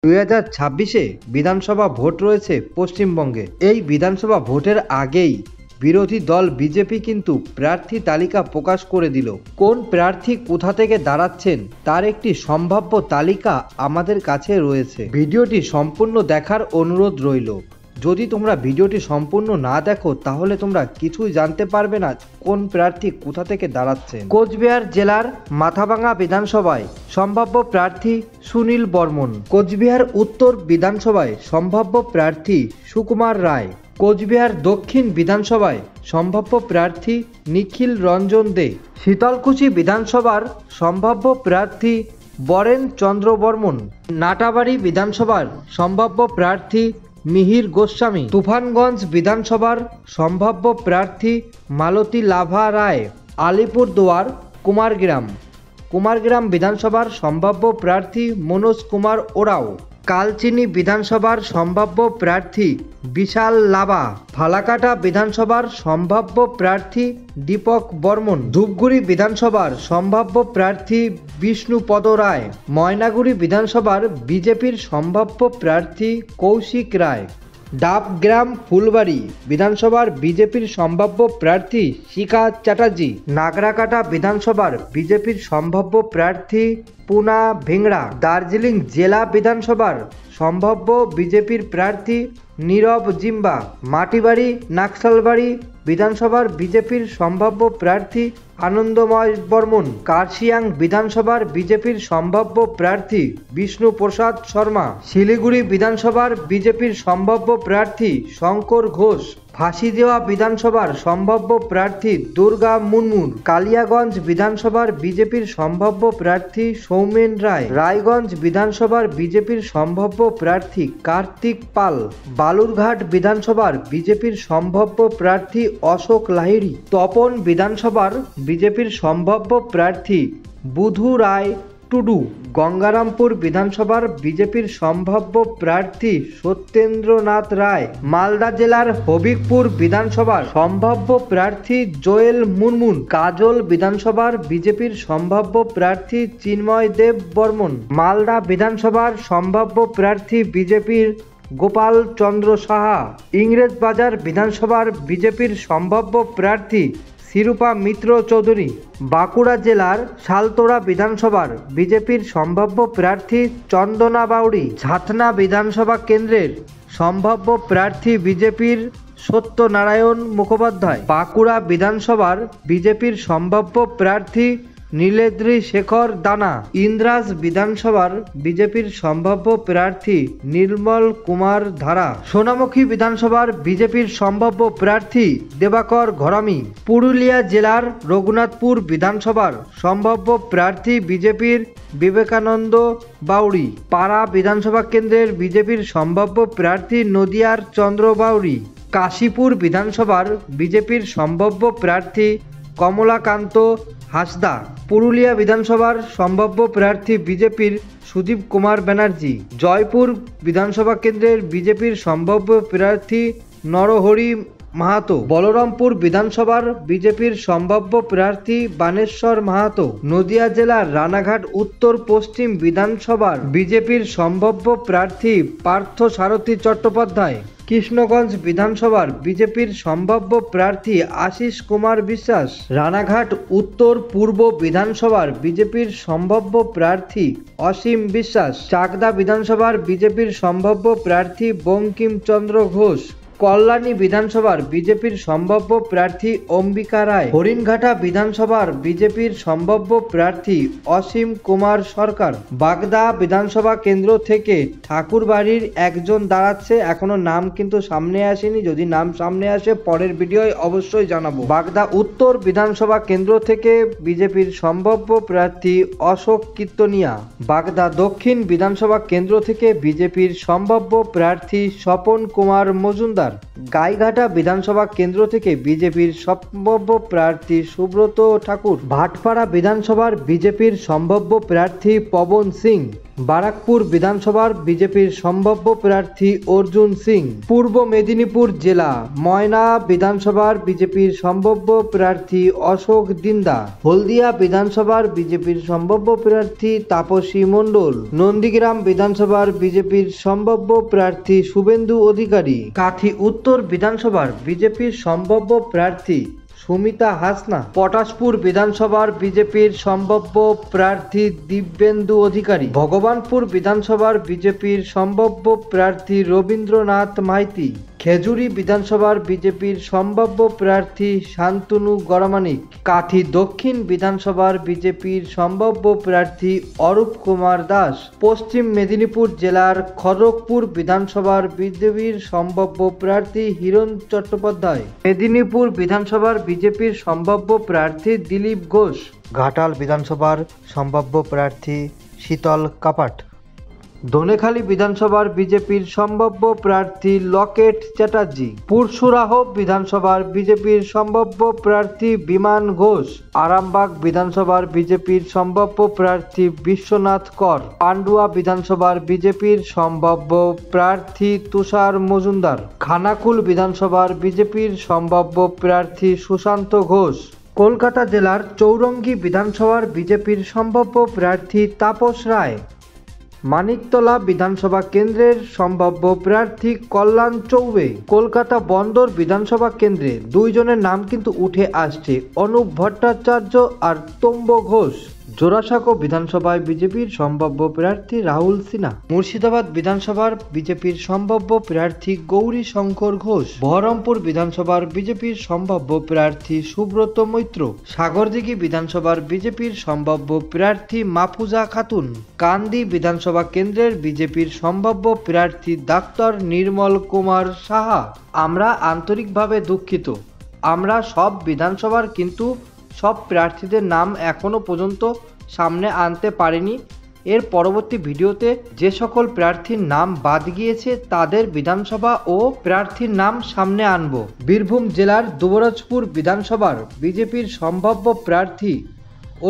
2026-এ বিধানসভা ভোট রয়েছে পশ্চিমবঙ্গে। এই বিধানসভা ভোটের আগেই বিরোধী দল বিজেপি কিন্তু প্রার্থী তালিকা প্রকাশ করে দিল। কোন প্রার্থী কোথা থেকে দাঁড়াচ্ছেন তার একটি সম্ভাব্য তালিকা আমাদের কাছে রয়েছে। ভিডিওটি সম্পূর্ণ দেখার অনুরোধ রইল। যদি তোমরা ভিডিওটি সম্পূর্ণ না দেখো তাহলে তোমরা কিছুই জানতে পারবে না কোন প্রার্থী কোথা থেকে দাঁড়াচ্ছেন। কোচবিহার জেলার মাথাভাঙা বিধানসভায় সম্ভাব্য প্রার্থী সুনীল বর্মন। কোচবিহার উত্তর বিধানসভায় সম্ভাব্য প্রার্থী সুকুমার রায়। কোচবিহার দক্ষিণ বিধানসভায় সম্ভাব্য প্রার্থী নিখিল রঞ্জন দে। শীতলকুচি বিধানসভার সম্ভাব্য প্রার্থী বরেন চন্দ্র বর্মন। নাটাবাড়ি বিধানসভার সম্ভাব্য প্রার্থী মিহির গোস্বামী। তুফানগঞ্জ বিধানসভার সম্ভাব্য প্রার্থী মালতী লাভা রায়। আলিপুরদুয়ার কুমারগ্রাম বিধানসভার সম্ভাব্য প্রার্থী মনোজ কুমার ওরাও। কালচিনি বিধানসভার সম্ভাব্য প্রার্থী বিশাল লাভা। ফালাকাটা বিধানসভার সম্ভাব্য প্রার্থী দীপক বর্মন। ধূপগুড়ি বিধানসভার সম্ভাব্য প্রার্থী বিষ্ণুপদ রায়। ময়নাগুড়ি বিধানসভার বিজেপির সম্ভাব্য প্রার্থী কৌশিক রায়। ডাবগ্রাম ফুলবাড়ি বিধানসভার বিজেপির সম্ভাব্য প্রার্থী শিখা চ্যাটার্জি। নাগরাকাটা বিধানসভার বিজেপির সম্ভাব্য প্রার্থী পুনা ভেংড়া। দার্জিলিং জেলা বিধানসভার সম্ভাব্য বিজেপির প্রার্থী নীরব জিম্বা। মাটিবাড়ি নাকশালবাড়ি বিধানসভার বিজেপির সম্ভাব্য প্রার্থী আনন্দময় বর্মন। কার্শিয়াং বিধানসভার বিজেপির সম্ভাব্য প্রার্থী বিষ্ণু প্রসাদ শর্মা। শিলিগুড়ি বিধানসভার বিজেপির সম্ভাব্য প্রার্থী শঙ্কর ঘোষ। ফাঁসিদেওয়া বিধানসভার সম্ভাব্য প্রার্থী দুর্গা মুর্মুর। কালিয়াগঞ্জ বিধানসভার বিজেপির সম্ভাব্য প্রার্থী সৌমেন রায়। রায়গঞ্জ বিধানসভার বিজেপির সম্ভাব্য প্রার্থী কার্তিক পাল। বালুরঘাট বিধানসভার বিজেপির সম্ভাব্য প্রার্থী অশোক লাহিড়ী। তপন বিধানসভার বিজেপির সম্ভাব্য প্রার্থী বুধু রায় টুডু। গঙ্গারামপুর বিধানসভার বিজেপির সম্ভাব্য প্রার্থী সত্যেন্দ্রনাথ রায়। মালদা জেলার হবিবপুর বিধানসভার সম্ভাব্য প্রার্থী জোয়েল মুর্মুন। কাজল বিধানসভার বিজেপির সম্ভাব্য প্রার্থী চিন্ময় দেব বর্মন। মালদা বিধানসভার সম্ভাব্য প্রার্থী বিজেপির গোপাল চন্দ্র সাহা। ইংরেজবাজার বিধানসভার বিজেপির সম্ভাব্য প্রার্থী শিরূপা মিত্র চৌধুরী। বাঁকুড়া জেলার শালতোড়া বিধানসভার বিজেপির সম্ভাব্য প্রার্থী চন্দনা বাউড়ি। ঝাতনা বিধানসভা কেন্দ্রের সম্ভাব্য প্রার্থী বিজেপির সত্যনারায়ণ মুখোপাধ্যায়। বাঁকুড়া বিধানসভার বিজেপির সম্ভাব্য প্রার্থী নীলেদ্রি শেখর দানা। ইন্দ্রাস বিধানসভার বিজেপির সম্ভাব্য প্রার্থী নির্মল কুমার ধারা। সোনামুখী বিধানসভার বিজেপির সম্ভাব্য প্রার্থী দেবাকর ঘরামি। পুরুলিয়া জেলার রঘুনাথপুর বিধানসভার সম্ভাব্য প্রার্থী বিজেপির বিবেকানন্দ বাউড়ি। পাড়া বিধানসভা কেন্দ্রের বিজেপির সম্ভাব্য প্রার্থী নদিয়ার চন্দ্র বাউড়ি। কাশীপুর বিধানসভার বিজেপির সম্ভাব্য প্রার্থী কমলাকান্ত হাসদা। পুরুলিয়া বিধানসভার সম্ভাব্য প্রার্থী বিজেপির সুদীপ কুমার ব্যানার্জি। জয়পুর বিধানসভা কেন্দ্রের বিজেপির সম্ভাব্য প্রার্থী নরহরি মাহাতো। বলরামপুর বিধানসভার বিজেপির সম্ভাব্য প্রার্থী বানেশ্বর মাহাতো। নদিয়া জেলার রানাঘাট উত্তর পশ্চিম বিধানসভার বিজেপির সম্ভাব্য প্রার্থী পার্থ সারথী চট্টোপাধ্যায়। কৃষ্ণগঞ্জ বিধানসভার বিজেপির সম্ভাব্য প্রার্থী আশিস কুমার বিশ্বাস। রানাঘাট উত্তর পূর্ব বিধানসভার বিজেপির সম্ভাব্য প্রার্থী অসীম বিশ্বাস। চাকদা বিধানসভার বিজেপির সম্ভাব্য প্রার্থী বঙ্কিমচন্দ্র ঘোষ। কল্যাণী বিধানসভার বিজেপির সম্ভাব্য প্রার্থী অম্বিকা রায়। হরিণঘাটা বিধানসভার বিজেপির সম্ভাব্য প্রার্থী অসীম কুমার সরকার। বাগদা বিধানসভা কেন্দ্র থেকে ঠাকুরবাড়ির একজন দাঁড়াচ্ছে, এখনো নাম কিন্তু সামনে আসেনি। যদি নাম সামনে আসে পরের ভিডিওয় অবশ্যই জানাবো। বাগদা উত্তর বিধানসভা কেন্দ্র থেকে বিজেপির সম্ভাব্য প্রার্থী অশোক কীর্তনিয়া। বাগদা দক্ষিণ বিধানসভা কেন্দ্র থেকে বিজেপির সম্ভাব্য প্রার্থী স্বপন কুমার মজুমদার। গাইঘাটা বিধানসভা কেন্দ্র থেকে বিজেপির সম্ভাব্য প্রার্থী সুব্রত ঠাকুর। ভাটপাড়া বিধানসভার বিজেপির সম্ভাব্য প্রার্থী পবন সিং। বারাকপুর বিধানসভার বিজেপির সম্ভাব্য প্রার্থী অর্জুন সিং। পূর্ব মেদিনীপুর জেলা ময়না বিধানসভার বিজেপির সম্ভাব্য প্রার্থী অশোক দিন্দা। হলদিয়া বিধানসভার বিজেপির সম্ভাব্য প্রার্থী তাপসী মণ্ডল। নন্দীগ্রাম বিধানসভার বিজেপির সম্ভাব্য প্রার্থী শুভেন্দু অধিকারী। কাথি উত্তর বিধানসভার বিজেপির সম্ভাব্য প্রার্থী সুমিতা হাসনা। পটাশপুর বিধানসভার বিজেপির সম্ভাব্য প্রার্থী দিব্যেন্দু অধিকারী। ভগবানপুর বিধানসভার বিজেপির সম্ভাব্য প্রার্থী রবীন্দ্রনাথ মাইতি। খেজুরি বিধানসভার বিজেপির সম্ভাব্য প্রার্থী শান্তনু গড়মানিক। কাথি দক্ষিণ বিধানসভার বিজেপির সম্ভাব্য প্রার্থী অরূপ কুমার দাস। পশ্চিম মেদিনীপুর জেলার খড়গপুর বিধানসভার বিজেপির সম্ভাব্য প্রার্থী হিরণ চট্টোপাধ্যায়। মেদিনীপুর বিধানসভার বিজেপির সম্ভাব্য প্রার্থী দিলীপ ঘোষ। ঘাটাল বিধানসভার সম্ভাব্য প্রার্থী শীতল কাপাট। ধনেখালি বিধানসভার বিজেপির সম্ভাব্য প্রার্থী লকেট চ্যাটার্জি। পুরসুরাহ বিধানসভার বিজেপির সম্ভাব্য প্রার্থী বিমান ঘোষ। আরামবাগ বিধানসভার বিজেপির সম্ভাব্য প্রার্থী বিশ্বনাথ কর। পান্ডুয়া বিধানসভার বিজেপির সম্ভাব্য প্রার্থী তুষার মজুমদার। খানাকুল বিধানসভার বিজেপির সম্ভাব্য প্রার্থী সুশান্ত ঘোষ। কলকাতা জেলার চৌরঙ্গী বিধানসভার বিজেপির সম্ভাব্য প্রার্থী তাপস রায়। মানিকতলা বিধানসভা কেন্দ্রের সম্ভাব্য প্রার্থী কল্যাণ চৌবে। কলকাতা বন্দর বিধানসভা কেন্দ্রে দুইজনের নাম কিন্তু উঠে আসছে, অনুপ ভট্টাচার্য আর তম্ব ঘোষ। জোড়াসাঁকো বিধানসভায় বিজেপির সম্ভাব্য প্রার্থী রাহুল সিনহা। মুর্শিদাবাদ বিধানসভার বিজেপির সম্ভাব্য প্রার্থী গৌরী শঙ্কর ঘোষ। বহরমপুর বিধানসভার বিজেপির সম্ভাব্য প্রার্থী সুব্রত মৈত্র। সাগরদিঘি বিধানসভার বিজেপির সম্ভাব্য প্রার্থী মাফুজা খাতুন। কান্দি বিধানসভা কেন্দ্রের বিজেপির সম্ভাব্য প্রার্থী ডাক্তার নির্মল কুমার সাহা। আমরা আন্তরিকভাবে দুঃখিত, আমরা সব বিধানসভার কিন্তু সব প্রার্থীদের নাম এখনো পর্যন্ত সামনে আনতে পারিনি। এর পরবর্তী ভিডিওতে যে সকল প্রার্থীর নাম বাদ গিয়েছে তাদের বিধানসভা ও প্রার্থীর নাম সামনে আনব। বীরভূম জেলার দুবরাজপুর বিধানসভার বিজেপির সম্ভাব্য প্রার্থী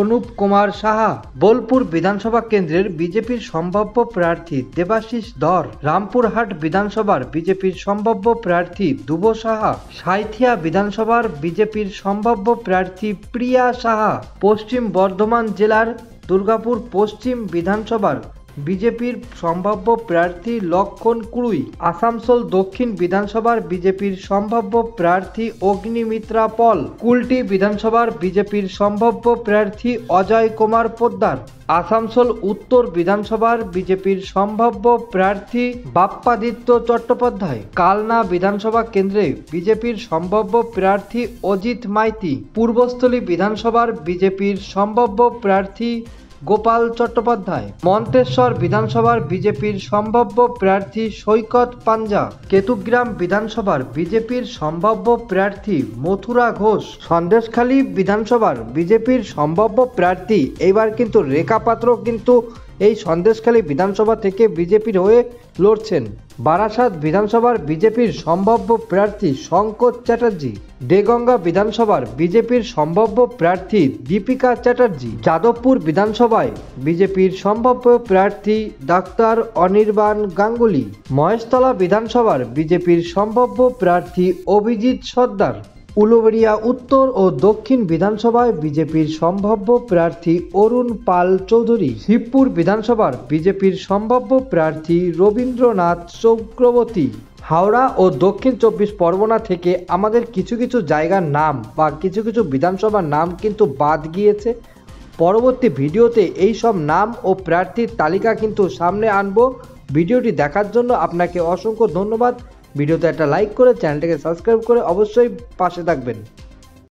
অনুপ কুমার সাহা। বোলপুর বিধানসভা কেন্দ্রের বিজেপির সম্ভাব্য প্রার্থী দেবাশিস ধর। রামপুরহাট বিধানসভার বিজেপির সম্ভাব্য প্রার্থী দুব সাহা। সাঁইথিয়া বিধানসভার বিজেপির সম্ভাব্য প্রার্থী প্রিয়া সাহা। পশ্চিম বর্ধমান জেলার দুর্গাপুর পশ্চিম বিধানসভার বিজেপির সম্ভাব্য প্রার্থী লক্ষণ কুড়ুই। আসানসোল দক্ষিণ বিধানসভার বিজেপির সম্ভাব্য প্রার্থী অগ্নিমিত্রা পল। কুলটি বিধানসভার বিজেপির সম্ভাব্য প্রার্থী অজয় কুমার পোদ্দার। আসানসোল উত্তর বিধানসভার বিজেপির সম্ভাব্য প্রার্থী বাপ্পাদিত্য চট্টোপাধ্যায়। কালনা বিধানসভা কেন্দ্রে বিজেপির সম্ভাব্য প্রার্থী অজিত মাইতি। পূর্বস্থলী বিধানসভার বিজেপির সম্ভাব্য প্রার্থী গোপাল চট্টোপাধ্যায়। মন্তেশ্বর বিধানসভার বিজেপির সম্ভাব্য প্রার্থী সৈকত পাঞ্জা। কেতুগ্রাম বিধানসভার বিজেপির সম্ভাব্য প্রার্থী মথুরা ঘোষ। সন্দেশখালী বিধানসভার বিজেপির সম্ভাব্য প্রার্থী এবার কিন্তু রেখা পাত্র কিন্তু এই সন্দেশখালী বিধানসভা থেকে বিজেপির হয়ে লড়ছেন। বারাসাত বিধানসভার বিজেপির সম্ভাব্য প্রার্থী শঙ্কর চ্যাটার্জি। দেগঙ্গা বিধানসভার বিজেপির সম্ভাব্য প্রার্থী দীপিকা চ্যাটার্জি। যাদবপুর বিধানসভায় বিজেপির সম্ভাব্য প্রার্থী ডাক্তার অনির্বাণ গাঙ্গুলি। মহেশতলা বিধানসভার বিজেপির সম্ভাব্য প্রার্থী অভিজিৎ সর্দার। উলুবেড়িয়া উত্তর ও দক্ষিণ বিধানসভায় বিজেপির সম্ভাব্য প্রার্থী অরুণ পাল চৌধুরী। শিবপুর বিধানসভার বিজেপির সম্ভাব্য প্রার্থী রবীন্দ্রনাথ চক্রবর্তী। হাওড়া ও দক্ষিণ 24 পরগনা থেকে আমাদের কিছু কিছু জায়গার নাম বা কিছু কিছু বিধানসভার নাম কিন্তু বাদ গিয়েছে। পরবর্তী ভিডিওতে এই সব নাম ও প্রার্থীর তালিকা কিন্তু সামনে আনব। ভিডিওটি দেখার জন্য আপনাকে অসংখ্য ধন্যবাদ। ভিডিওতে একটা লাইক করে চ্যানেলটাকে সাবস্ক্রাইব করে অবশ্যই পাশে থাকবেন।